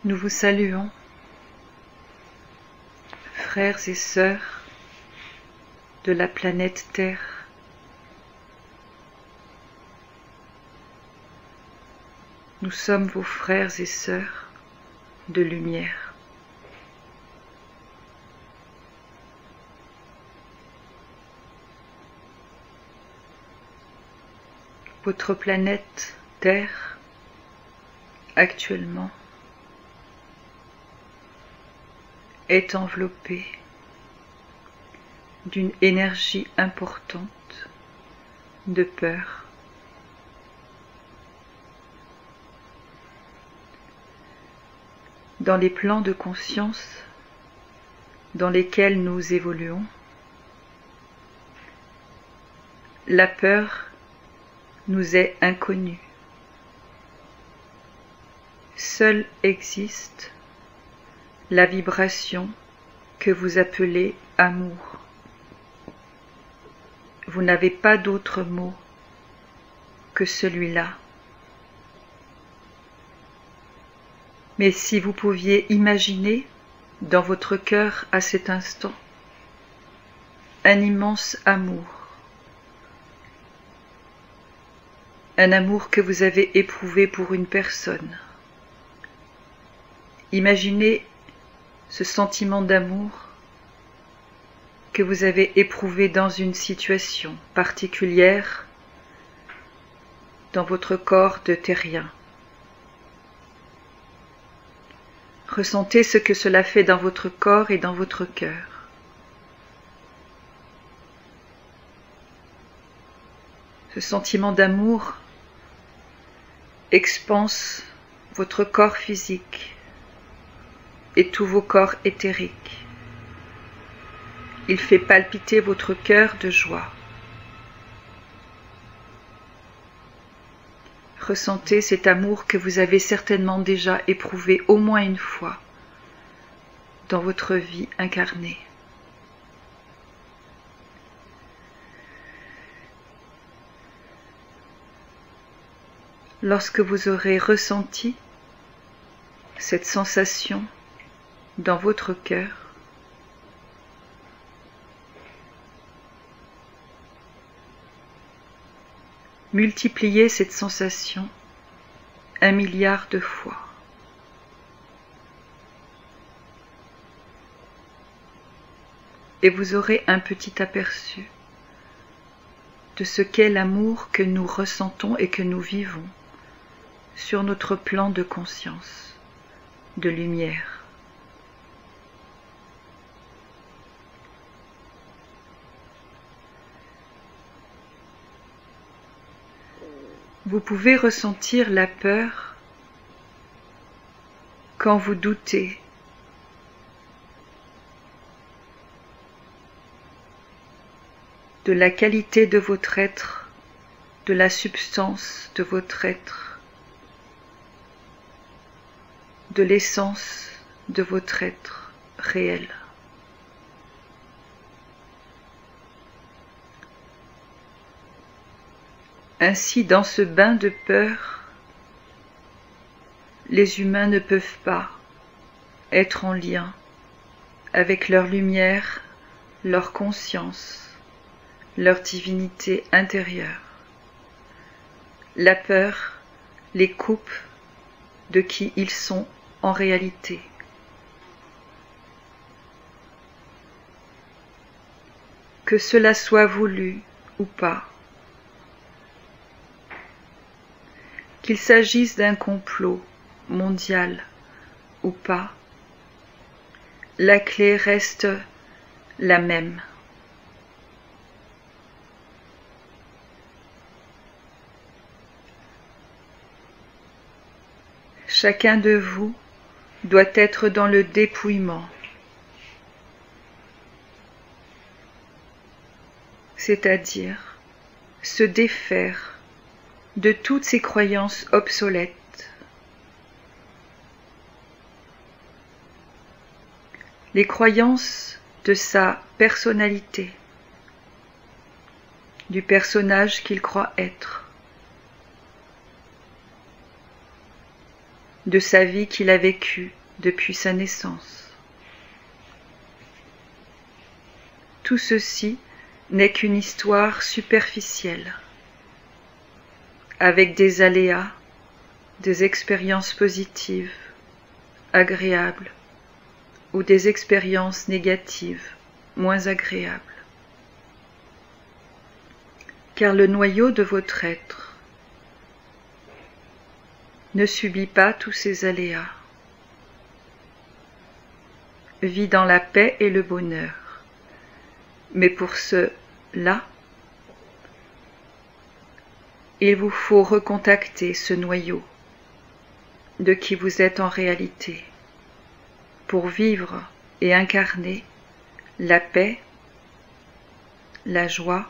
Nous vous saluons, frères et sœurs de la planète Terre. Nous sommes vos frères et sœurs de lumière. Votre planète Terre, actuellement, est enveloppée d'une énergie importante de peur. Dans les plans de conscience dans lesquels nous évoluons, la peur nous est inconnue. Seule existe la vibration que vous appelez amour. Vous n'avez pas d'autre mot que celui-là. Mais si vous pouviez imaginer dans votre cœur à cet instant un immense amour, un amour que vous avez éprouvé pour une personne, imaginez ce sentiment d'amour que vous avez éprouvé dans une situation particulière dans votre corps de terrien. Ressentez ce que cela fait dans votre corps et dans votre cœur. Ce sentiment d'amour expanse votre corps physique et tous vos corps éthériques. Il fait palpiter votre cœur de joie. Ressentez cet amour que vous avez certainement déjà éprouvé au moins une fois dans votre vie incarnée. Lorsque vous aurez ressenti cette sensation dans votre cœur, multipliez cette sensation 1 milliard de fois. Et vous aurez un petit aperçu de ce qu'est l'amour que nous ressentons et que nous vivons sur notre plan de conscience, de lumière. Vous pouvez ressentir la peur quand vous doutez. De la qualité de votre être, de la substance de votre être, de l'essence de votre être réel. Ainsi, dans ce bain de peur, les humains ne peuvent pas être en lien avec leur lumière, leur conscience, leur divinité intérieure. La peur les coupe de qui ils sont en réalité. Que cela soit voulu ou pas, qu'il s'agisse d'un complot mondial ou pas, la clé reste la même. Chacun de vous doit être dans le dépouillement, c'est-à-dire se défaire de toutes ces croyances obsolètes, les croyances de sa personnalité, du personnage qu'il croit être, de sa vie qu'il a vécue depuis sa naissance. Tout ceci n'est qu'une histoire superficielle, avec des aléas, des expériences positives, agréables, ou des expériences négatives, moins agréables. Car le noyau de votre être ne subit pas tous ces aléas, vit dans la paix et le bonheur. Mais pour cela, il vous faut recontacter ce noyau de qui vous êtes en réalité pour vivre et incarner la paix, la joie,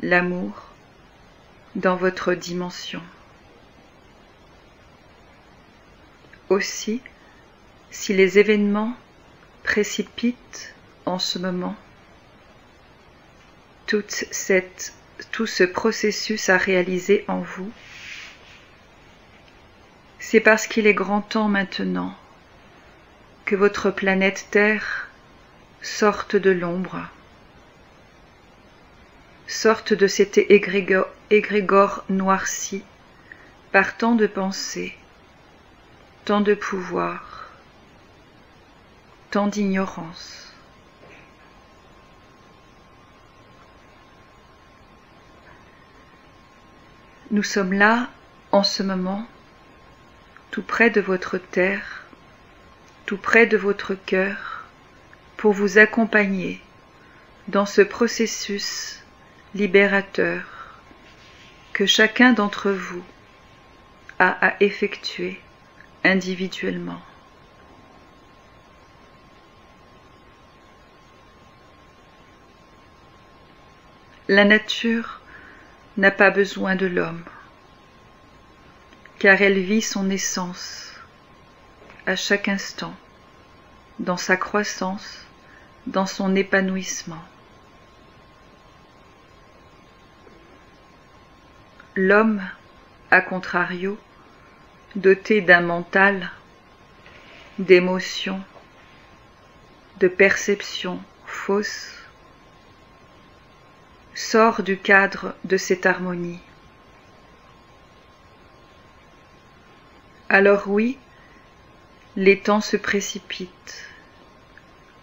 l'amour dans votre dimension. Aussi, si les événements précipitent en ce moment tout ce processus à réaliser en vous, c'est parce qu'il est grand temps maintenant que votre planète Terre sorte de l'ombre, sorte de cet égrégore noirci par tant de pensées, tant de pouvoir, tant d'ignorance. Nous sommes là, en ce moment, tout près de votre terre, tout près de votre cœur, pour vous accompagner dans ce processus libérateur que chacun d'entre vous a à effectuer individuellement. La nature n'a pas besoin de l'homme, car elle vit son essence à chaque instant, dans sa croissance, dans son épanouissement. L'homme, à contrario, doté d'un mental, d'émotions, de perceptions fausses, sort du cadre de cette harmonie. Alors oui, les temps se précipitent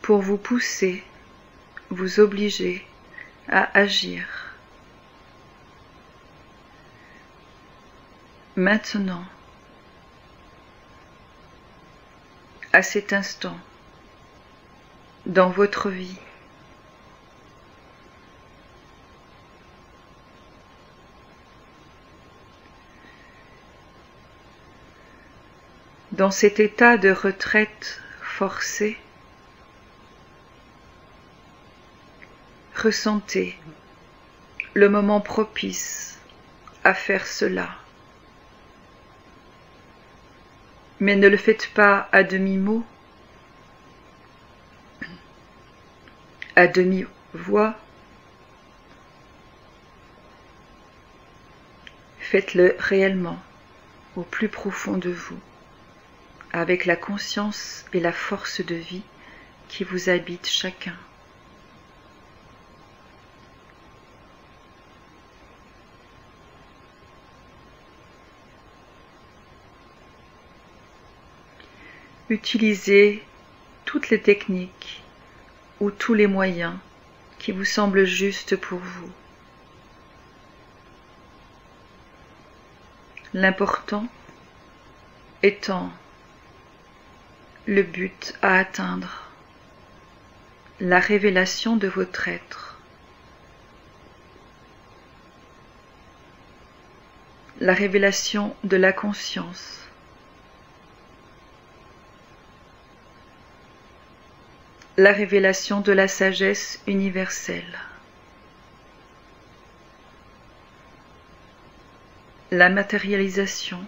pour vous pousser, vous obliger à agir. Maintenant, à cet instant, dans votre vie, dans cet état de retraite forcée, ressentez le moment propice à faire cela. Mais ne le faites pas à demi-mot, à demi-voix. Faites-le réellement, au plus profond de vous, avec la conscience et la force de vie qui vous habitent chacun. Utilisez toutes les techniques ou tous les moyens qui vous semblent justes pour vous. L'important étant le but à atteindre, la révélation de votre être, la révélation de la conscience, la révélation de la sagesse universelle, la matérialisation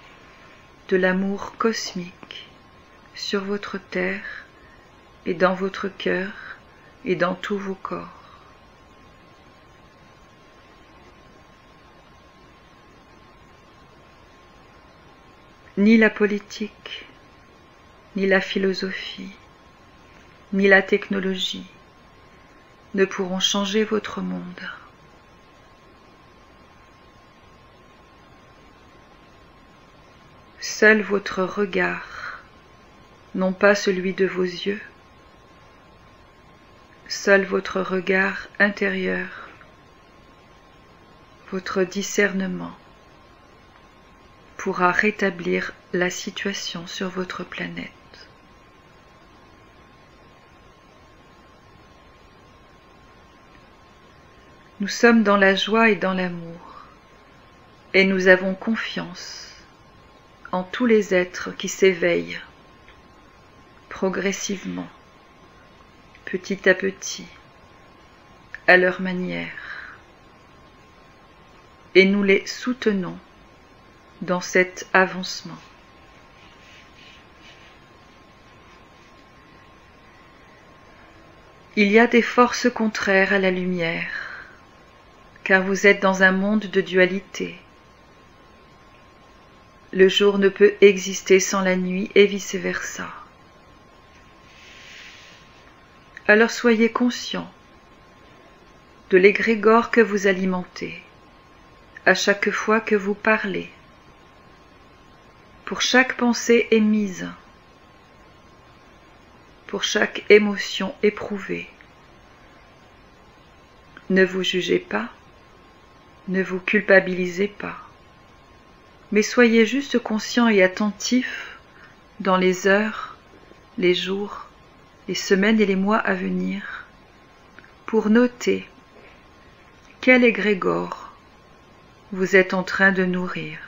de l'amour cosmique sur votre terre et dans votre cœur et dans tous vos corps. Ni la politique, ni la philosophie, ni la technologie ne pourront changer votre monde. Seul votre regard, non pas celui de vos yeux, seul votre regard intérieur, votre discernement pourra rétablir la situation sur votre planète. Nous sommes dans la joie et dans l'amour, et nous avons confiance en tous les êtres qui s'éveillent progressivement, petit à petit, à leur manière, et nous les soutenons dans cet avancement. Il y a des forces contraires à la lumière, car vous êtes dans un monde de dualité. Le jour ne peut exister sans la nuit et vice-versa. Alors soyez conscients de l'égrégore que vous alimentez à chaque fois que vous parlez, pour chaque pensée émise, pour chaque émotion éprouvée. Ne vous jugez pas, ne vous culpabilisez pas, mais soyez juste conscients et attentifs dans les heures, les jours, les semaines et les mois à venir, pour noter quel égrégore vous êtes en train de nourrir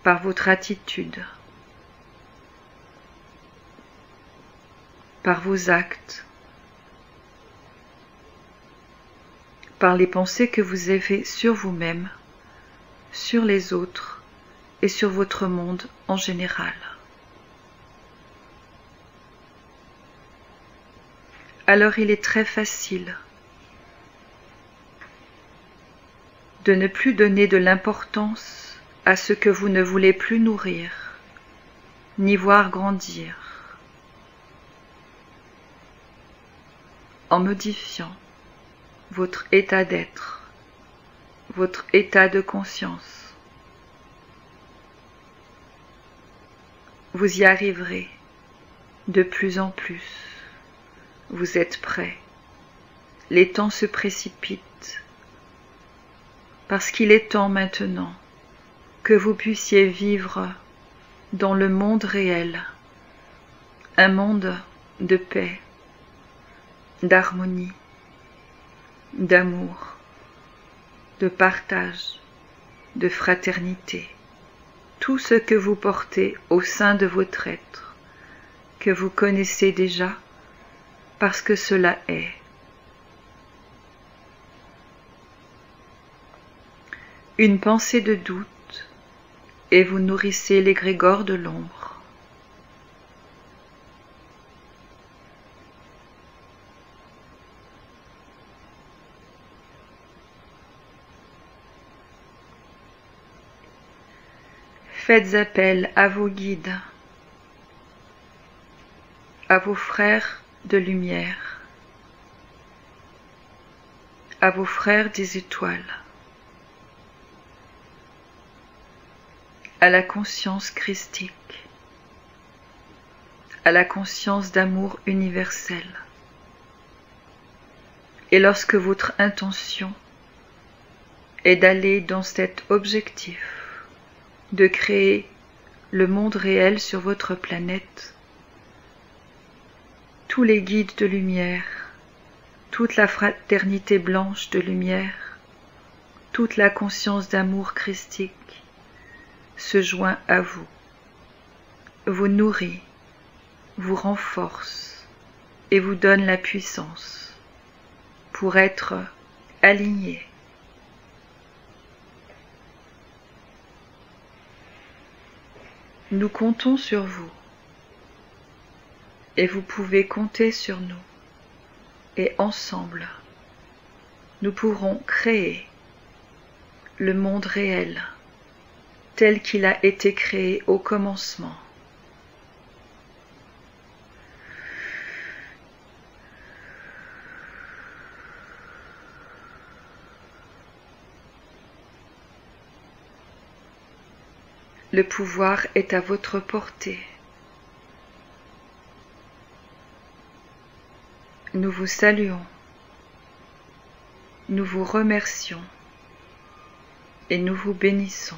par votre attitude, par vos actes, par les pensées que vous avez sur vous-même, sur les autres et sur votre monde en général. Alors il est très facile de ne plus donner de l'importance à ce que vous ne voulez plus nourrir, ni voir grandir, en modifiant votre état d'être, votre état de conscience. Vous y arriverez de plus en plus. Vous êtes prêts. Les temps se précipitent parce qu'il est temps maintenant que vous puissiez vivre dans le monde réel, un monde de paix, d'harmonie, d'amour, de partage, de fraternité, tout ce que vous portez au sein de votre être, que vous connaissez déjà parce que cela est. Une pensée de doute et vous nourrissez l'égrégore de l'ombre. Faites appel à vos guides, à vos frères de lumière, à vos frères des étoiles, à la conscience christique, à la conscience d'amour universel. Et lorsque votre intention est d'aller dans cet objectif, de créer le monde réel sur votre planète, tous les guides de lumière, toute la fraternité blanche de lumière, toute la conscience d'amour christique se joint à vous, vous nourrit, vous renforce et vous donne la puissance pour être aligné. Nous comptons sur vous et vous pouvez compter sur nous et ensemble nous pourrons créer le monde réel tel qu'il a été créé au commencement. Le pouvoir est à votre portée. Nous vous saluons, nous vous remercions et nous vous bénissons.